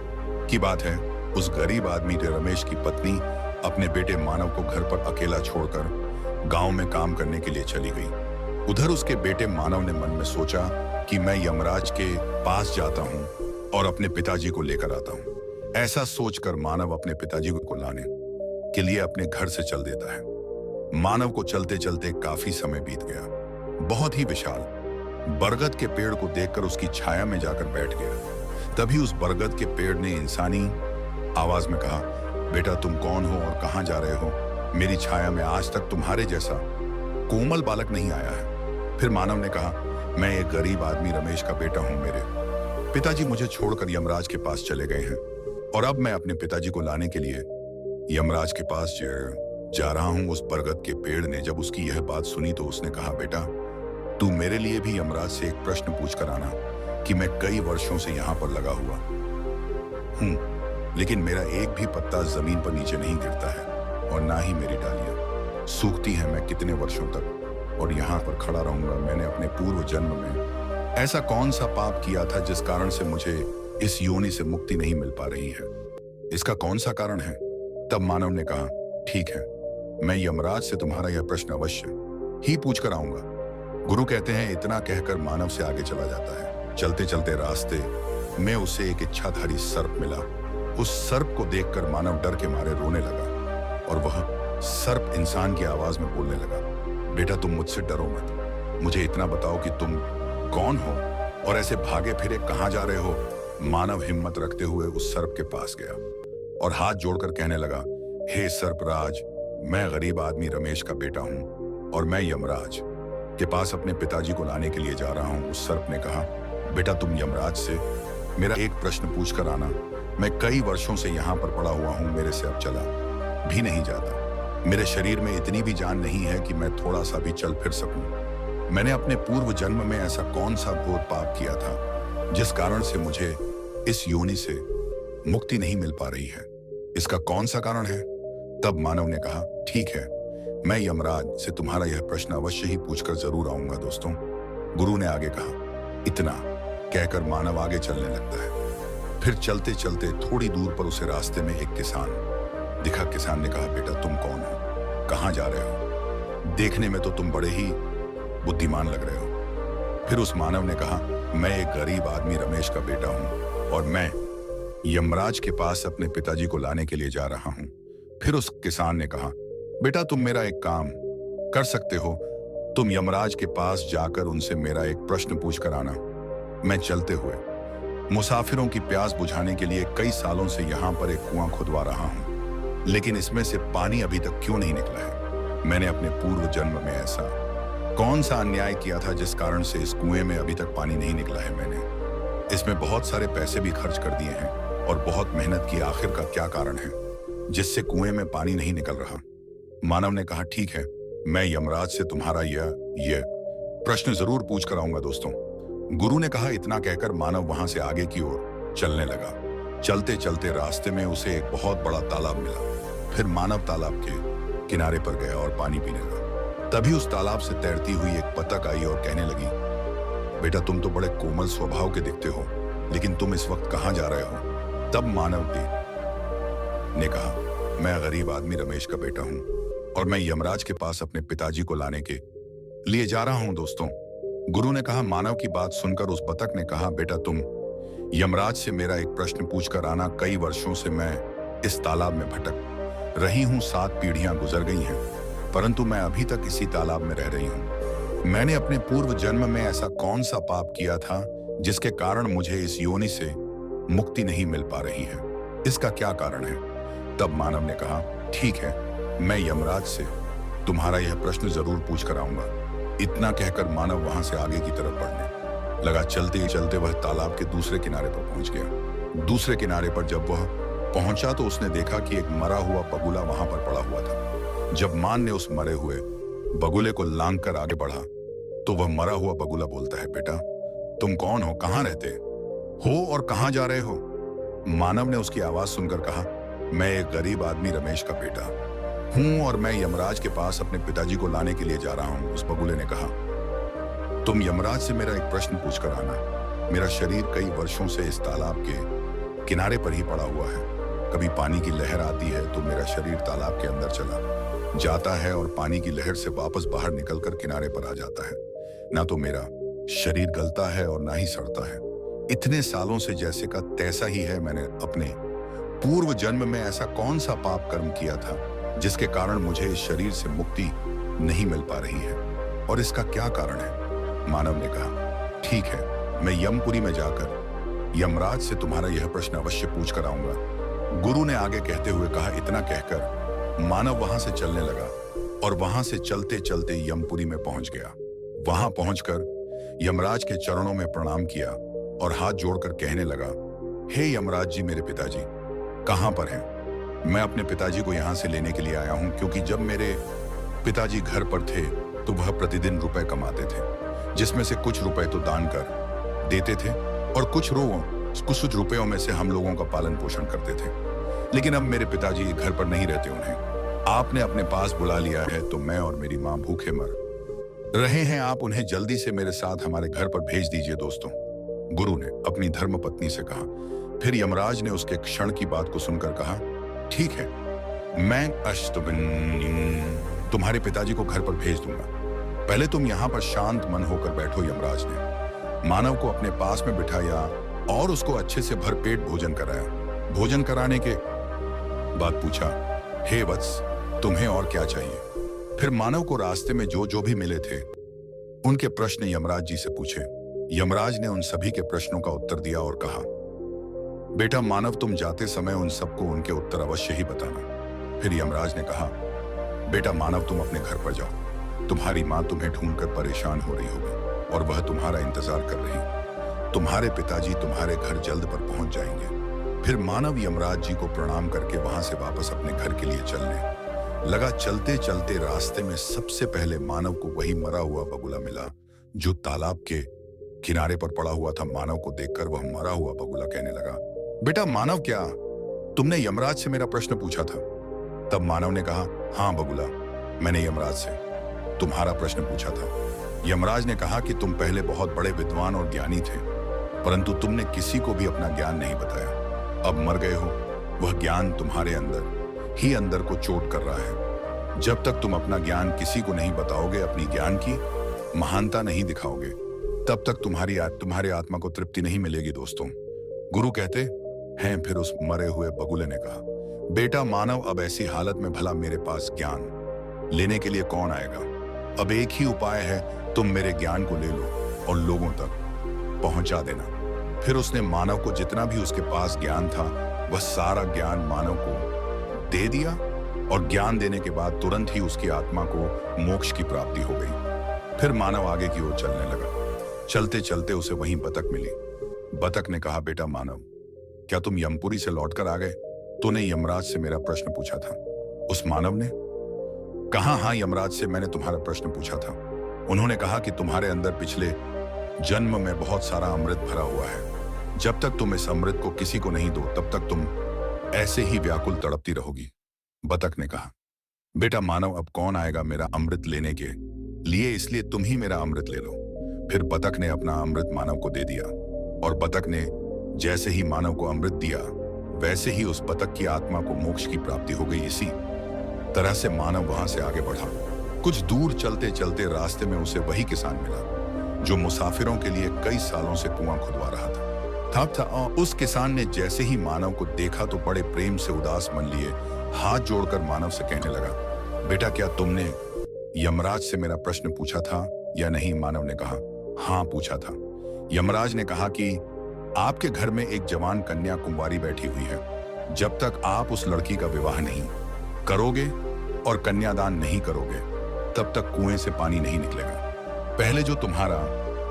[SPEAKER 1] की बात है, उस गरीब आदमी ने रमेश की पत्नी अपने बेटे मानव को घर पर अकेला छोड़कर गांव में काम करने के लिए चली गई। उधर उसके बेटे मानव ने मन में सोचा कि मैं यमराज के पास जाता हूँ और अपने पिताजी को लेकर आता हूँ। ऐसा सोचकर मानव अपने पिताजी को लाने के लिए अपने घर से चल देता है। मानव को चलते चलते काफी समय बीत गया। बहुत ही विशाल बरगद के पेड़ को देखकर उसकी छाया में जाकर बैठ गया। तभी उस बरगद के पेड़ ने इंसानी आवाज में कहा, बेटा तुम कौन हो और कहां जा रहे हो? मेरी छाया में आज तक तुम्हारे जैसा कोमल बालक नहीं आया है। फिर मानव ने कहा, मैं एक गरीब आदमी रमेश का बेटा हूं। मेरे पिताजी मुझे छोड़कर यमराज के पास चले गए हैं और अब मैं अपने पिताजी को लाने के लिए यमराज के पास जा रहा हूं। उस बरगद के पेड़ ने जब उसकी यह बात सुनी तो उसने कहा, बेटा तू मेरे लिए भी यमराज से एक प्रश्न पूछ कर आना कि मैं कई वर्षों से यहां पर लगा हुआ हूं, लेकिन मेरा एक भी पत्ता जमीन पर नीचे नहीं गिरता है और ना ही मेरी डालियां सूखती हैं। मैं कितने वर्षों तक और यहाँ पर खड़ा रहूंगा? मैंने अपने पूर्व जन्म में ऐसा कौन सा पाप किया था जिस कारण से मुझे इस योनि से मुक्ति नहीं मिल पा रही है? इसका कौन सा कारण है? तब मानव ने कहा, ठीक है, मैं यमराज से तुम्हारा यह प्रश्न अवश्य ही पूछ कर आऊंगा। गुरु कहते हैं, इतना कहकर मानव से आगे चला जाता है। चलते चलते रास्ते में उसे एक इच्छाधारी सर्प मिला। उस सर्प को देखकर मानव डर के मारे रोने लगा और वह सर्प इंसान की आवाज में बोलने लगा, बेटा तुम मुझसे डरो मत, मुझे इतना बताओ कि तुम कौन हो और ऐसे भागे फिरे कहां जा रहे हो? मानव हिम्मत रखते हुए उस सर्प के पास गया और हाथ जोड़कर कहने लगा, हे सर्पराज, मैं गरीब आदमी रमेश का बेटा हूं और मैं यमराज के पास अपने पिताजी को लाने के लिए जा रहा हूं। उस सर्प ने कहा, बेटा तुम यमराज से मेरा एक प्रश्न पूछ कर आना। मैं कई वर्षों से यहाँ पर पड़ा हुआ हूँ, मेरे से अब चला भी नहीं जाता। मेरे शरीर में इतनी भी जान नहीं है कि मैं थोड़ा सा भी चल फिर सकूं। मैंने अपने पूर्व जन्म में ऐसा कौन सा घोर पाप किया था जिस कारण से मुझे इस योनि से मुक्ति नहीं मिल पा रही है? इसका कौन सा कारण है? तब मानव ने कहा, ठीक है, मैं यमराज से तुम्हारा यह प्रश्न अवश्य ही पूछकर जरूर आऊंगा। दोस्तों, गुरु ने आगे कहा। इतना कहकर मानव आगे चलने लगता है। फिर चलते चलते थोड़ी दूर पर उसे रास्ते में एक किसान दिखा। किसान ने कहा, बेटा तुम कौन हो? कहां जा रहे हो? देखने में तो तुम बड़े ही बुद्धिमान लग रहे हो। फिर उस मानव ने कहा, मैं एक गरीब आदमी रमेश का बेटा हूं और मैं यमराज के पास अपने पिताजी को लाने के लिए जा रहा हूं। फिर उस किसान ने कहा, बेटा तुम मेरा एक काम कर सकते हो, तुम यमराज के पास जाकर उनसे मेरा एक प्रश्न पूछ कर आना। मैं चलते हुए मुसाफिरों की प्यास बुझाने के लिए कई सालों से यहाँ पर एक कुआं खुदवा रहा हूँ, लेकिन इसमें से पानी अभी तक क्यों नहीं निकला है? मैंने अपने पूर्व जन्म में ऐसा कौन सा अन्याय किया था जिस कारण से इस कुएं में अभी तक पानी नहीं निकला है? मैंने इसमें बहुत सारे पैसे भी खर्च कर दिए हैं और बहुत मेहनत की, आखिर का क्या कारण है जिससे कुएं में पानी नहीं निकल रहा? मानव ने कहा, ठीक है, मैं यमराज से तुम्हारा यह प्रश्न जरूर पूछ कर आऊंगा। दोस्तों, गुरु ने कहा। इतना कहकर मानव वहां से आगे की ओर चलने लगा। चलते चलते रास्ते में उसे एक बहुत बड़ा तालाब मिला। फिर मानव तालाब के किनारे पर गया और पानी पीने लगा। तभी उस तालाब से तैरती हुई एक बतख आई और कहने लगी, बेटा तुम तो बड़े कोमल स्वभाव के दिखते हो, लेकिन तुम इस वक्त कहां जा रहे हो? तब मानव ने कहा, मैं गरीब आदमी रमेश का बेटा हूं और मैं यमराज के पास अपने पिताजी को लाने के लिए जा रहा हूं। दोस्तों, गुरु ने कहा। मानव की बात सुनकर उस बतख ने कहा, बेटा तुम यमराज से मेरा एक प्रश्न पूछ कर आना। कई वर्षों से मैं इस तालाब में भटक रही हूं, 7 पीढ़ियां गुजर गई हैं, परंतु मैं अभी तक इसी तालाब में रह रही हूं। मैंने अपने पूर्व जन्म में ऐसा कौन सा पाप किया था जिसके कारण मुझे इस योनि से मुक्ति नहीं मिल पा रही है? इसका क्या कारण है? तब मानव ने कहा, ठीक है, मैं यमराज से तुम्हारा यह प्रश्न जरूर पूछ कर आऊंगा। इतना कहकर मानव वहां से आगे की तरफ बढ़ने लगा। चलते ही चलते वह तालाब के दूसरे किनारे पर पहुंच गया। दूसरे किनारे पर जब वह पहुंचा तो उसने देखा कि एक मरा हुआ बगुला वहां पर पड़ा हुआ था। जब मान ने उस मरे हुए बगुले को लांग कर आगे बढ़ा तो वह मरा हुआ बगुला बोलता है, बेटा तुम कौन हो? कहां रहते हो और कहां जा रहे हो? मानव ने उसकी आवाज सुनकर कहा, मैं एक गरीब आदमी रमेश का बेटा हूं और मैं यमराज के पास अपने पिताजी को लाने के लिए जा रहा हूं। उस बगुले ने कहा, तुम यमराज से मेरा एक प्रश्न पूछ कर आना। मेरा शरीर कई वर्षों से इस तालाब के किनारे पर ही पड़ा हुआ है। कभी पानी की लहर आती है तो मेरा शरीर तालाब के अंदर चला जाता है और पानी की लहर से वापस बाहर निकलकर किनारे पर आ जाता है। ना तो मेरा शरीर गलता है और ना ही सड़ता है। इतने सालों से जैसे का तैसा ही है। मैंने अपने पूर्व जन्म में ऐसा कौन सा पाप कर्म किया था जिसके कारण मुझे इस शरीर से मुक्ति नहीं मिल पा रही है। और इसका क्या कारण है? मानव ने कहा, ठीक है, मैं यमपुरी में जाकर यमराज से तुम्हारा यह प्रश्न अवश्य पूछ कर आऊंगा। गुरु ने आगे कहते हुए कहा। इतना कहकर मानव वहां से चलने लगा और वहां से चलते चलते यमपुरी में पहुंच गया। वहां पहुंचकर यमराज के चरणों में प्रणाम किया और हाथ जोड़कर कहने लगा, हे यमराज जी, मेरे पिताजी कहां पर हैं? मैं अपने पिताजी को यहां से लेने के लिए आया हूं, क्योंकि जब मेरे पिताजी घर पर थे तो वह प्रतिदिन रुपए कमाते थे, जिसमें से कुछ रुपए तो दान कर देते थे और कुछ रुपयों में से हम लोगों का पालन पोषण करते थे। लेकिन अब मेरे पिताजी घर पर नहीं रहते, उन्हें आपने अपने पास बुला लिया है, तो मैं और मेरी माँ भूखे मर रहे हैं। आप उन्हें जल्दी से मेरे साथ हमारे घर पर भेज दीजिए दोस्तों, गुरु ने अपनी धर्मपत्नी से कहा। फिर यमराज ने उसके क्षण की बात को सुनकर कहा, ठीक है, मैं तुम्हारे पिताजी को घर पर भेज दूंगा। पहले तुम यहाँ पर शांत मन होकर बैठो। यमराज ने मानव को अपने पास में बिठाया और उसको अच्छे से भरपेट भोजन कराया। भोजन कराने के बाद पूछा, हे वत्स, तुम्हें और क्या चाहिए? फिर मानव को रास्ते में जो जो भी मिले थे उनके प्रश्न यमराज जी से पूछे। यमराज ने उन सभी के प्रश्नों का उत्तर दिया और कहा, बेटा मानव, तुम जाते समय उन सबको उनके उत्तर अवश्य ही बताना। फिर यमराज ने कहा, बेटा मानव, तुम अपने घर पर जाओ। तुम्हारी माँ तुम्हें ढूंढकर परेशान हो रही होगी और वह तुम्हारा इंतजार कर रही। तुम्हारे पिताजी तुम्हारे घर जल्द पर पहुंच जाएंगे। फिर मानव यमराज जी को प्रणाम करके वहां से वापस अपने घर के लिए चलने लगा। चलते चलते रास्ते में सबसे पहले मानव को वही मरा हुआ बगुला मिला जो तालाब के किनारे पर पड़ा हुआ था। मानव को देखकर वह मरा हुआ बगुला कहने लगा, बेटा मानव, क्या तुमने यमराज से मेरा प्रश्न पूछा था? तब मानव ने कहा, हाँ बगुला, मैंने यमराज से तुम्हारा प्रश्न पूछा था। यमराज ने कहा कि तुम पहले बहुत बड़े विद्वान और ज्ञानी थे, परंतु तुमने किसी को भी अपना ज्ञान नहीं बताया। अब मर गए हो। वह ज्ञान तुम्हारे अंदर ही अंदर को चोट कर रहा है। जब तक तुम अपना ज्ञान किसी को नहीं बताओगे, अपनी ज्ञान की महानता नहीं दिखाओगे, तब तक तुम्हारे आत्मा को तृप्ति नहीं मिलेगी दोस्तों, गुरु कहते हैं। फिर उस मरे हुए बगुले ने कहा, बेटा मानव, अब ऐसी हालत में भला मेरे पास ज्ञान लेने के लिए कौन आएगा? अब एक ही उपाय है, तुम मेरे ज्ञान को ले लो और लोगों तक पहुंचा देना। फिर उसने मानव को जितना भी उसके पास ज्ञान था वह सारा ज्ञान मानव को दे दिया और ज्ञान देने के बाद तुरंत ही उसकी आत्मा को मोक्ष की प्राप्ति हो गई। फिर मानव आगे की ओर चलने लगा। चलते चलते उसे वहीं बतख मिली। बतख ने कहा, बेटा मानव, क्या तुम यमपुरी से लौटकर आ गए? तूने यमराज से मेरा प्रश्न पूछा था। उस मानव ने कहा, हाँ यमराज से मैंने तुम्हारा प्रश्न पूछा था। उन्होंने कहा कि तुम्हारे अंदर पिछले जन्म में बहुत सारा अमृत भरा हुआ है। जब तक तुम इस अमृत को किसी को नहीं दो, तब तक तुम ऐसे ही व्याकुल तड़पती रहोगी। बतख ने कहा, बेटा मानव, अब कौन आएगा मेरा अमृत लेने के लिए, इसलिए तुम ही मेरा अमृत ले लो। फिर बतख ने अपना अमृत मानव को दे दिया और बतख ने जैसे ही मानव को अमृत दिया, वैसे ही उस बतख की आत्मा को मोक्ष की प्राप्ति हो गई। इसी तरह से मानव वहां से आगे बढ़ा। कुछ दूर चलते चलते रास्ते में उसे वही किसान मिला जो मुसाफिरों के लिए कई सालों से कुआं खुदवा रहा था। उस किसान ने जैसे ही मानव को देखा तो बड़े प्रेम से उदास मन लिए हाथ जोड़कर मानव से कहने लगा, बेटा क्या तुमने यमराज से मेरा प्रश्न पूछा था या नहीं? मानव ने कहा, हाँ पूछा था। यमराज ने कहा कि आपके घर में एक जवान कन्या कुंवारी बैठी हुई है। जब तक आप उस लड़की का विवाह नहीं करोगे और कन्यादान नहीं करोगे, तब तक कुएं से पानी नहीं निकलेगा। पहले जो तुम्हारा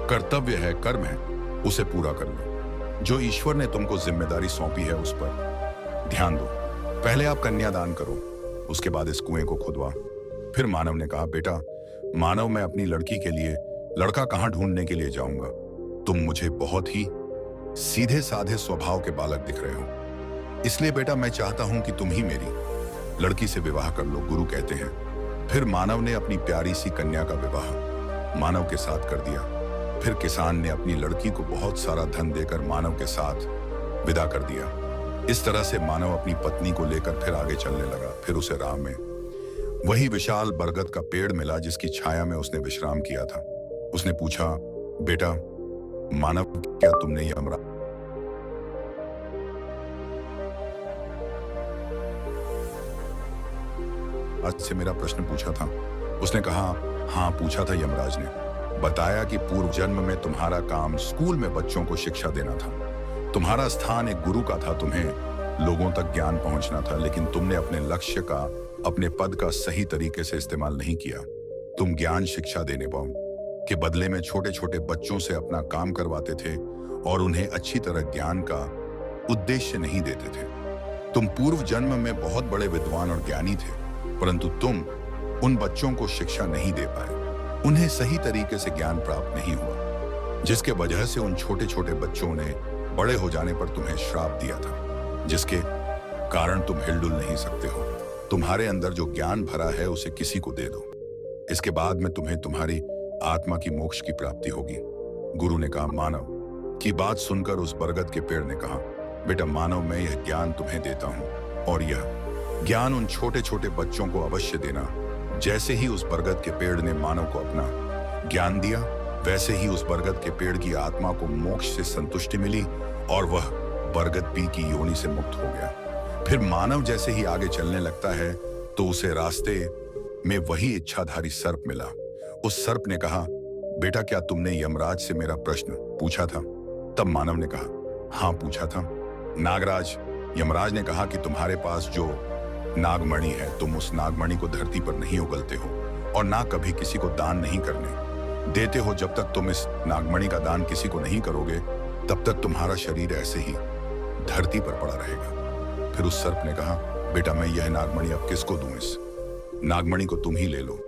[SPEAKER 1] कर्तव्य है, कर्म है, उसे पूरा कर लो। जो ईश्वर ने तुमको जिम्मेदारी सौंपी है उस पर ध्यान दो। पहले आप कन्यादान करो, उसके बाद इस कुएं को खुदवा। फिर मानव ने कहा, बेटा मानव, मैं अपनी लड़की के लिए लड़का कहां ढूंढने के लिए जाऊंगा? तुम मुझे बहुत ही सीधे साधे स्वभाव के बालक दिख रहे हो, इसलिए बेटा मैं चाहता हूं कि तुम ही मेरी लड़की से विवाह कर लो, गुरु कहते हैं। फिर मानव ने अपनी प्यारी सी कन्या का विवाह मानव के साथ कर दिया। फिर किसान ने अपनी लड़की को बहुत सारा धन देकर मानव के साथ विदा कर दिया। इस तरह से मानव अपनी पत्नी को लेकर फिर आगे चलने लगा। फिर उसे राह में वही विशाल बरगद का पेड़ मिला जिसकी छाया में उसने विश्राम किया था। उसने पूछा, बेटा मानव, क्या तुमने यमराज आज से मेरा प्रश्न पूछा था? उसने कहा, हाँ पूछा था यमराज ने। बताया कि पूर्व जन्म में तुम्हारा काम स्कूल में बच्चों को शिक्षा देना था। तुम्हारा स्थान एक गुरु का था, तुम्हें लोगों तक ज्ञान पहुंचना था, लेकिन तुमने अपने लक्ष्य का, अपने पद का सही तरीके से इस्तेमाल नहीं किया। तुम ज्ञान शिक्षा देने के बदले में छोटे छोटे बच्चों से अपना काम करवाते थे और उन्हें अच्छी तरह ज्ञान का उद्देश्य नहीं देते थे। तुम पूर्व जन्म में बहुत बड़े विद्वान और ज्ञानी थे, परंतु तुम उन बच्चों को शिक्षा नहीं दे पाए, उन्हें सही तरीके से ज्ञान प्राप्त नहीं हुआ, जिसके वजह से उन छोटे छोटे बच्चों ने बड़े हो जाने पर तुम्हें श्राप दिया था, जिसके कारण तुम हिलडुल नहीं सकते हो। तुम्हारे अंदर जो ज्ञान भरा है उसे किसी को दे दो, इसके बाद में तुम्हें तुम्हारी आत्मा की मोक्ष की प्राप्ति होगी। गुरु ने कहा। मानव की बात सुनकर उस बरगद के पेड़ ने कहा, बेटा मानव, मैं यह ज्ञान तुम्हें देता हूं और यह ज्ञान उन छोटे छोटे बच्चों को अवश्य देना। जैसे ही उस बरगद के पेड़ ने मानव को अपना ज्ञान दिया, वैसे ही उस बरगद के पेड़ की आत्मा को मोक्ष से संतुष्टि मिली और वह बरगद पी की योनि से मुक्त हो गया। फिर मानव जैसे ही आगे चलने लगता है तो उसे रास्ते में वही इच्छाधारी सर्प मिला। उस सर्प ने कहा, बेटा क्या तुमने यमराज से मेरा प्रश्न पूछा था? तब मानव ने कहा, हाँ पूछा था। नागराज, यमराज ने कहा कि तुम्हारे पास जो नागमणि है, तुम उस नागमणि को धरती पर नहीं उगलते हो और ना कभी किसी को दान नहीं करने देते हो। जब तक तुम इस नागमणि का दान किसी को नहीं करोगे, तब तक तुम्हारा शरीर ऐसे ही धरती पर पड़ा रहेगा। फिर उस सर्प ने कहा, बेटा मैं यह नागमणि अब किसको दूं? इस नागमणि को तुम ही ले लो।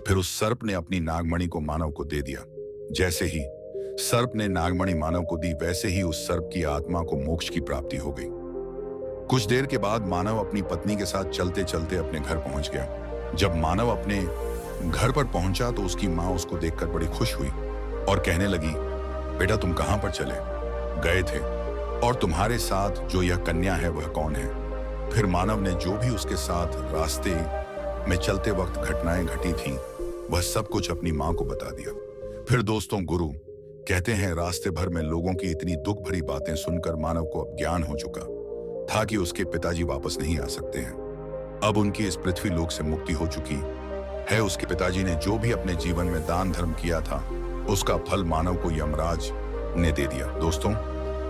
[SPEAKER 1] फिर उस सर्प ने अपनी नागमणि को मानव को दे दिया। जैसे ही सर्प ने नागमणि मानव को दी, वैसे ही उस सर्प की आत्मा को मोक्ष की प्राप्ति हो गई। कुछ देर के बाद मानव अपनी पत्नी के साथ चलते चलते अपने घर पहुंच गया। जब मानव अपने घर पर पहुंचा तो उसकी मां उसको देखकर बड़ी खुश हुई और कहने लगी, बेटा तुम कहां पर चले गए थे और तुम्हारे साथ जो यह कन्या है वह कौन है? फिर मानव ने जो भी उसके साथ रास्ते में चलते वक्त घटनाएं घटी थीं, वह सब कुछ अपनी मां को बता दिया। फिर दोस्तों, गुरु कहते हैं रास्ते भर में लोगों की इतनी दुख भरी बातें सुनकर मानव को अब ज्ञान हो चुका था कि उसके पिताजी वापस नहीं आ सकते हैं। अब उनकी इस पृथ्वी लोक से मुक्ति हो चुकी है। उसके पिताजी ने जो भी अपने जीवन में दान धर्म किया था, उसका फल मानव को यमराज ने दे दिया। दोस्तों,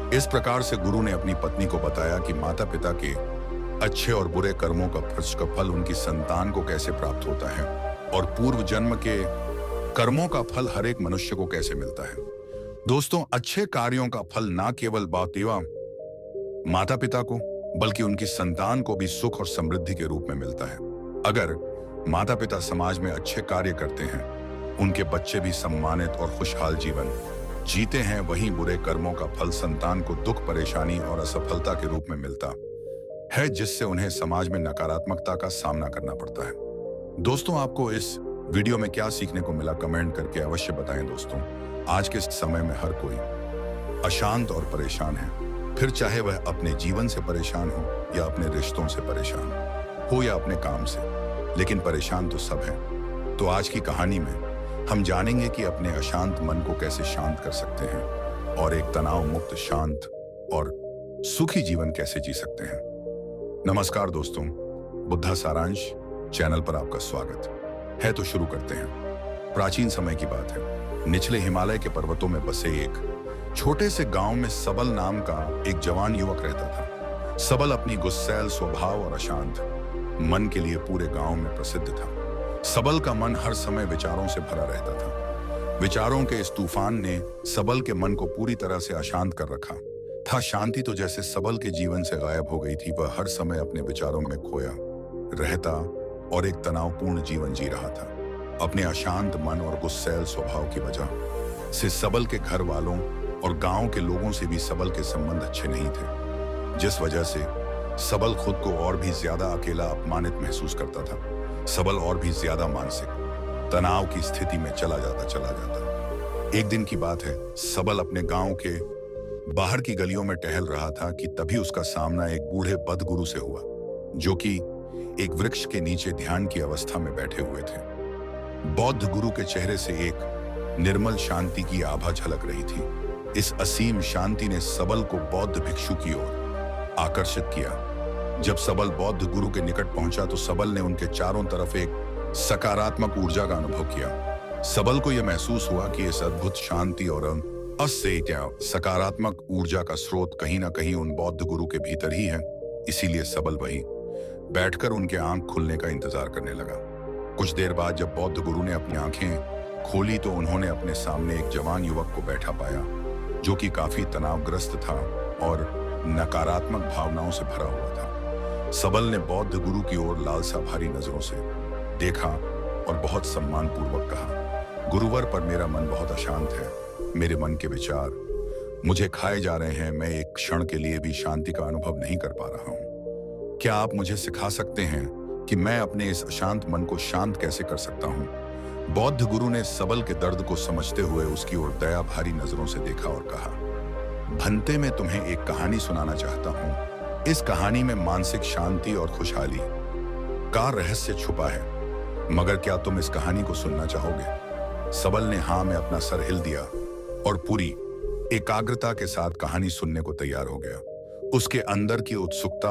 [SPEAKER 1] इस प्रकार से गुरु ने अपनी पत्नी को बताया कि माता पिता के अच्छे और बुरे कर्मों का फल उनकी संतान को कैसे प्राप्त होता है और पूर्व जन्म के कर्मों का फल हर एक मनुष्य को कैसे मिलता है। दोस्तों, अच्छे कार्यों का फल ना केवल बातेवा माता पिता को, बल्कि उनकी संतान को भी सुख और समृद्धि के रूप में मिलता है। अगर माता पिता समाज में अच्छे कार्य करते हैं, उनके बच्चे भी सम्मानित और खुशहाल जीवन जीते हैं। वहीं बुरे कर्मों का फल संतान को दुख, परेशानी और असफलता के रूप में मिलता है, जिससे उन्हें समाज में नकारात्मकता का सामना करना पड़ता है। दोस्तों, आपको इस वीडियो में क्या सीखने को मिला, कमेंट करके अवश्य बताएं। दोस्तों, आज के समय में हर कोई अशांत और परेशान है, फिर चाहे वह अपने जीवन से परेशान हो या अपने रिश्तों से परेशान हो या अपने काम से, लेकिन परेशान तो सब हैं। तो आज की कहानी में हम जानेंगे कि अपने अशांत मन को कैसे शांत कर सकते हैं और एक तनाव मुक्त, शांत और सुखी जीवन कैसे जी सकते हैं। नमस्कार दोस्तों, बुद्धा सारांश चैनल पर आपका स्वागत है। तो शुरू करते हैं। प्राचीन समय की बात है। निचले हिमालय के पर्वतों में बसे एक छोटे से गांव में सबल नाम का एक जवान युवक रहता था। सबल अपनी गुस्सैल स्वभाव और अशांत मन के लिए पूरे गांव में प्रसिद्ध था। सबल का मन हर समय विचारों से भरा रहता था। विचारों के इस तूफान ने सबल के मन को पूरी तरह से अशांत कर रखा था। शांति तो जैसे सबल के जीवन से गायब हो गई थी। वह हर समय अपने विचारों में खोया रहता और एक तनावपूर्ण जीवन जी रहा था। अपने अशांत मन और गुस्सैल स्वभाव की वजह से सबल के घर वालों और गांव के लोगों से भी सबल के संबंध अच्छे नहीं थे, जिस वजह से सबल खुद को और भी ज्यादा अकेला, अपमानित महसूस करता था। सबल और भी ज्यादा मानसिक तनाव की स्थिति में चला जाता। एक दिन की बात है। सबल अपने गांव के बाहर की गलियों में टहल रहा था कि तभी उसका सामना एक बूढ़े बदगुरु से हुआ, जो कि एक वृक्ष के नीचे ध्यान की अवस्था में बैठे हुए थे। बौद्ध गुरु के चेहरे से एक निर्मल शांति की आभा झलक रही थी। इस असीम शांति ने सबल को बौद्ध भिक्षु की ओर आकर्षित किया। जब सबल बौद्ध गुरु के निकट पहुंचा तो सबल ने उनके चारों तरफ एक सकारात्मक ऊर्जा का अनुभव किया। सबल को यह महसूस हुआ कि इस अद्भुत शांति और सकारात्मक ऊर्जा का स्रोत कहीं ना कहीं उन बौद्ध गुरु के भीतर ही है। इसीलिए सबल वहीं बैठकर उनके आंख खुलने का इंतजार करने लगा। कुछ देर बाद जब बौद्ध गुरु ने अपनी आंखें खोली तो उन्होंने अपने सामने एक जवान युवक को बैठा पाया, जो कि काफी तनावग्रस्त था और नकारात्मक भावनाओं से भरा हुआ था। सबल ने बौद्ध गुरु की ओर लालसा भरी नजरों से देखा और बहुत सम्मानपूर्वक कहा, गुरुवर, पर मेरा मन बहुत अशांत है। मेरे मन के विचार मुझे खाए जा रहे हैं। मैं एक क्षण के लिए भी शांति का अनुभव नहीं कर पा रहा हूँ। क्या आप मुझे सिखा सकते हैं कि मैं अपने इस अशांत मन को शांत कैसे कर सकता हूँ? बौद्ध गुरु ने सबल के दर्द को समझते हुए उसकी ओर दया भारी नजरों से देखा और कहा, भंते, मैं तुम्हें एक कहानी सुनाना चाहता हूँ। इस कहानी में मानसिक शांति और खुशहाली का रहस्य छुपा है, मगर क्या तुम इस कहानी को सुनना चाहोगे? सबल ने हाँ में अपना सर हिल दिया और पूरी एकाग्रता के साथ कहानी सुनने को तैयार हो गया। उसके अंदर की उत्सुकता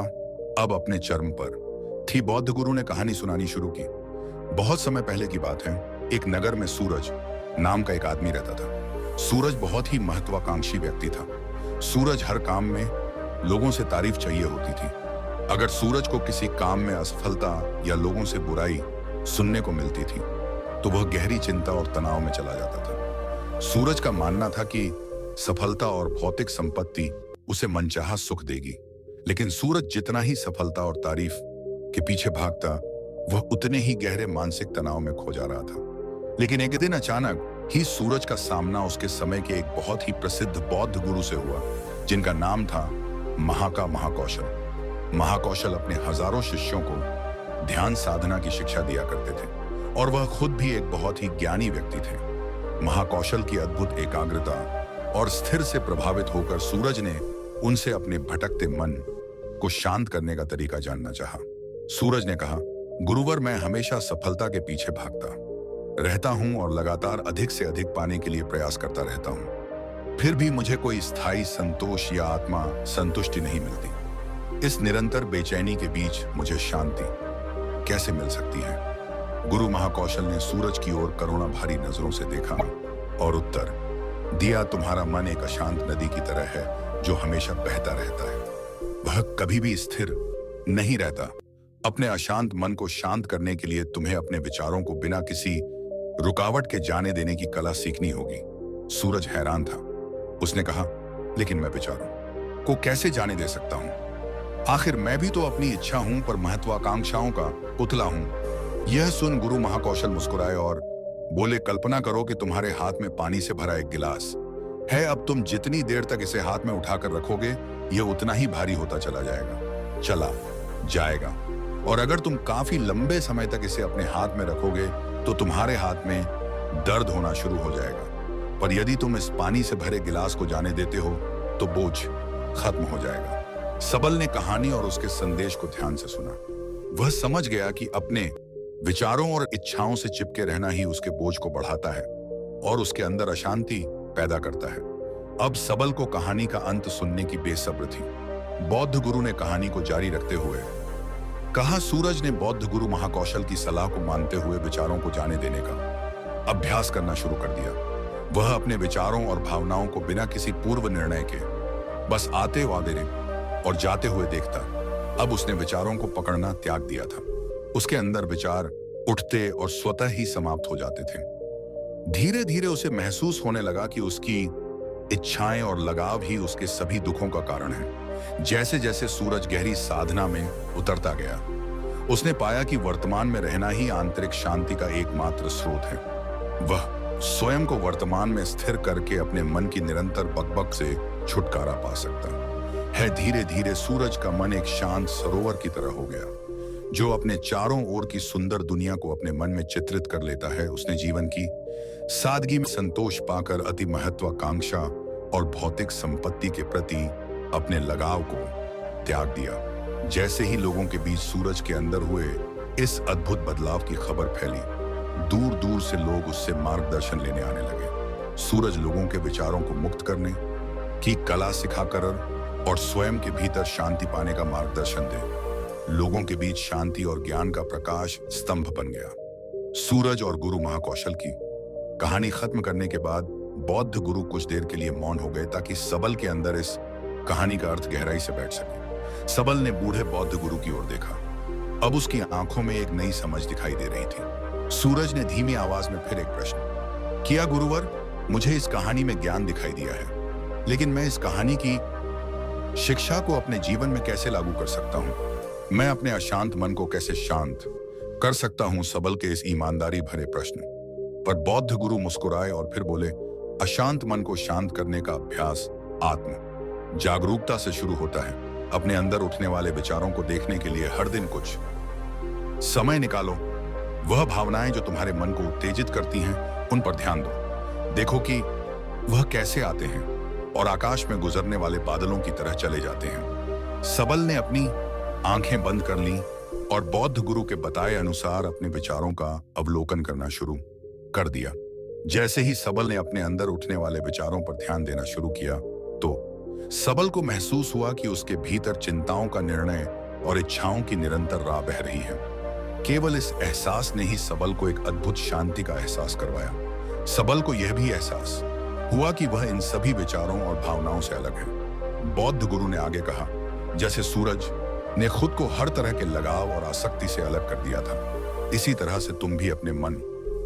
[SPEAKER 1] अब अपने चरम पर थी। बौद्ध गुरु ने कहानी सुनानी शुरू की। बहुत समय पहले की बात है। एक नगर में सूरज नाम का एक आदमी रहता था। सूरज बहुत ही महत्वाकांक्षी व्यक्ति था। सूरज हर काम में लोगों से तारीफ चाहिए होती थी। अगर सूरज को किसी काम में असफलता या लोगों से बुराई सुनने को मिलती थी तो वह गहरी चिंता और तनाव में चला जाता था। सूरज का मानना था कि सफलता और भौतिक संपत्ति उसे मनचाहा सुख देगी, लेकिन सूरज जितना ही सफलता और तारीफ के पीछे भागता, वह उतने ही गहरे मानसिक तनाव में खो जा रहा था। लेकिन एक दिन अचानक ही सूरज का सामना उसके समय के एक बहुत ही प्रसिद्ध बौद्ध गुरु से हुआ, जिनका नाम था महाकौशल। महाकौशल अपने हजारों शिष्यों को ध्यान साधना की शिक्षा दिया करते थे और वह खुद भी एक बहुत ही ज्ञानी व्यक्ति थे। महाकौशल की अद्भुत एकाग्रता और स्थिर से प्रभावित होकर सूरज ने उनसे अपने भटकते मन को शांत करने का तरीका जानना चाहा। सूरज ने कहा, गुरुवर, मैं हमेशा सफलता के पीछे भागता रहता हूं और लगातार अधिक से अधिक पाने के लिए प्रयास करता रहता हूं। फिर भी मुझे कोई स्थायी संतोष या आत्मा संतुष्टि नहीं मिलती। इस निरंतर बेचैनी के बीच मुझे शांति कैसे मिल सकती है? गुरु महाकौशल ने सूरज की ओर करुणा भारी नजरों से देखा और उत्तर दिया, तुम्हारा मन एक अशांत नदी की तरह है जो हमेशा बहता रहता है। वह कभी भी स्थिर नहीं रहता। अपने अशांत मन को शांत करने के लिए तुम्हें अपने विचारों को बिना किसी रुकावट के जाने देने की कला सीखनी होगी। सूरज हैरान था। उसने कहा, लेकिन मैं विचारों को कैसे जाने दे सकता हूं? आखिर मैं भी तो अपनी इच्छा हूं, पर महत्वाकांक्षाओं का पुतला हूं। यह सुन गुरु महाकौशल मुस्कुराए और बोले, कल्पना करो कि तुम्हारे हाथ में पानी से भरा एक गिलास है। अब तुम जितनी देर तक इसे हाथ में उठाकर रखोगे, यह उतना ही भारी होता चला जाएगा। और अगर तुम काफी लंबे समय तक इसे अपने हाथ में रखोगे तो तुम्हारे हाथ में दर्द होना शुरू हो जाएगा। पर यदि तुम इस पानी से भरे गिलास को जाने देते हो तो बोझ खत्म हो जाएगा। सबल ने कहानी और उसके संदेश को ध्यान से सुना। वह समझ गया कि अपने विचारों और इच्छाओं से चिपके रहना ही उसके बोझ को बढ़ाता है और उसके अंदर अशांति पैदा करता है। अब सबल को कहानी का अंत सुनने की बेसब्र थी। बौद्ध गुरु ने कहानी को जारी रखते हुए कहा, सूरज ने बौद्ध गुरु महाकौशल की सलाह को मानते हुए विचारों को जाने देने का अभ्यास करना शुरू कर दिया। वह अपने विचारों और भावनाओं को बिना किसी पूर्व निर्णय के बस आते वादे और जाते हुए देखता। अब उसने विचारों को पकड़ना त्याग दिया था। उसके अंदर विचार उठते और स्वतः ही समाप्त हो जाते थे। धीरे धीरे उसे महसूस होने लगा कि उसकी इच्छाएं और लगाव ही उसके सभी दुखों का कारण है। जैसे जैसे सूरज गहरी साधना में उतरता गया, उसने पाया कि वर्तमान में रहना ही आंतरिक शांति का एकमात्र स्रोत है। वह स्वयं को वर्तमान में स्थिर करके अपने मन की निरंतर बकबक से छुटकारा पा सकता है। धीरे धीरे सूरज का मन एक शांत सरोवर की तरह हो गया, जो अपने चारों ओर की सुंदर दुनिया को अपने मन में चित्रित कर लेता है। उसने जीवन की सादगी में संतोष पाकर अति महत्वाकांक्षा और भौतिक संपत्ति के प्रति अपने लगाव को त्याग दिया। जैसे ही लोगों के बीच सूरज के अंदर हुए इस अद्भुत बदलाव की खबर फैली, दूर दूर से लोग उससे मार्गदर्शन लेने आने लगे। सूरज लोगों के विचारों को मुक्त करने की कला सिखाकर और स्वयं के भीतर शांति पाने का मार्गदर्शन दे। लोगों के बीच शांति और ज्ञान का प्रकाश स्तंभ बन गया। सूरज और गुरु महाकौशल की कहानी खत्म करने के बाद बौद्ध गुरु कुछ देर के लिए मौन हो गए ताकि सबल के अंदर इस कहानी का अर्थ गहराई से बैठ सके। सबल ने बूढ़े बौद्ध गुरु की ओर देखा। अब उसकी आंखों में एक नई समझ दिखाई दे रही थी। सूरज ने धीमी आवाज में फिर एक प्रश्न किया, गुरुवर, मुझे इस कहानी में ज्ञान दिखाई दिया है, लेकिन मैं इस कहानी की शिक्षा को अपने जीवन में कैसे लागू कर सकता हूं? मैं अपने अशांत मन को कैसे शांत कर सकता हूं? सबल के इस ईमानदारी भरे प्रश्न पर बौद्ध गुरु मुस्कुराए और फिर बोले, अशांत मन को शांत करने का अभ्यास आत्म जागरूकता से शुरू होता है। अपने अंदर उठने वाले विचारों को देखने के लिए हर दिन कुछ समय निकालो। वह भावनाएं जो तुम्हारे मन को उत्तेजित करती हैं, उन पर ध्यान दो। देखो कि वह कैसे आते हैं और आकाश में गुजरने वाले बादलों की तरह चले जाते हैं। सबल ने अपनी आंखें बंद कर लीं और बौद्ध गुरु के बताए अनुसार अपने विचारों का अवलोकन करना शुरू कर दिया। जैसे ही सबल ने अपने अंदर उठने वाले विचारों पर ध्यान देना शुरू किया, तो सबल को महसूस हुआ कि उसके भीतर चिंताओं का निर्णय और इच्छाओं की निरंतर राह बह रही है। केवल इस एहसास ने ही सबल को एक अद्भुत शांति का एहसास करवाया। सबल को यह भी एहसास हुआ कि वह इन सभी विचारों और भावनाओं से अलग है। बौद्ध गुरु ने आगे कहा, जैसे सूरज ने खुद को हर तरह के लगाव और आसक्ति से अलग कर दिया था, इसी तरह से तुम भी अपने मन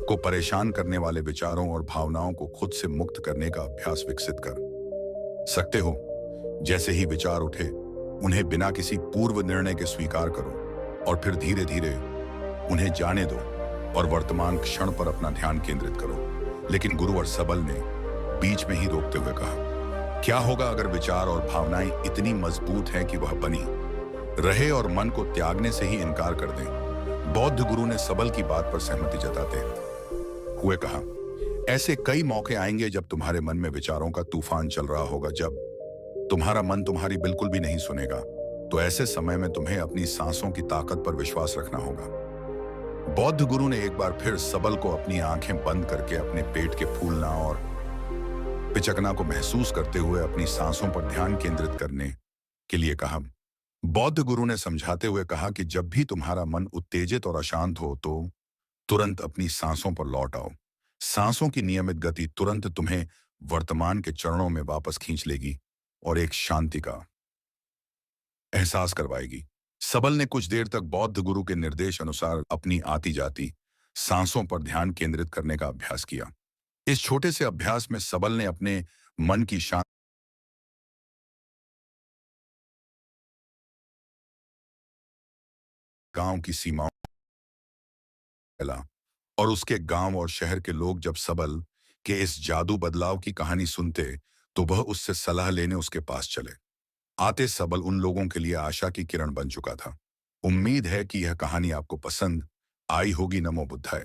[SPEAKER 1] को परेशान करने वाले विचारों और भावनाओं को खुद से मुक्त करने का अभ्यास विकसित कर सकते हो। जैसे ही विचार उठे, उन्हें बिना किसी पूर्व निर्णय के स्वीकार करो और फिर धीरे धीरे उन्हें जाने दो और वर्तमान क्षण पर अपना ध्यान केंद्रित करो। लेकिन गुरुवर सबल ने बीच में ही रोकते हुए कहा, क्या होगा अगर विचार और भावनाएं इतनी मजबूत हैं कि वह बनी रहे और मन को त्यागने से ही इनकार कर दें? बौद्ध गुरु ने सबल की बात पर सहमति जताते हुए कहा, ऐसे कई मौके आएंगे जब तुम्हारे मन में विचारों का तूफान चल रहा होगा, जब तुम्हारा मन तुम्हारी बिल्कुल भी नहीं सुनेगा। तो ऐसे समय में तुम्हें अपनी सांसों की ताकत पर विश्वास रखना होगा। बौद्ध गुरु ने एक बार फिर सबल को अपनी आंखें बंद करके अपने पेट के फूलना और पिचकना को महसूस करते हुए अपनी सांसों पर ध्यान केंद्रित करने के लिए कहा। बौद्ध गुरु ने समझाते हुए कहा कि जब भी तुम्हारा मन उत्तेजित और अशांत हो, तो तुरंत अपनी सांसों पर लौट आओ। सांसों की नियमित गति तुरंत तुम्हें वर्तमान के चरणों में वापस खींच लेगी और एक शांति का एहसास करवाएगी। सबल ने कुछ देर तक बौद्ध गुरु के निर्देश अनुसार अपनी आती जाती सांसों पर ध्यान केंद्रित करने का अभ्यास किया। इस छोटे से अभ्यास में सबल ने अपने मन की शांति, गांव की सीमाओं फैला और उसके गांव और शहर के लोग जब सबल के इस जादू बदलाव की कहानी सुनते, तो वह उससे सलाह लेने उसके पास चले आते। सबल उन लोगों के लिए आशा की किरण बन चुका था। उम्मीद है कि यह कहानी आपको पसंद आई होगी। नमो बुद्धाय।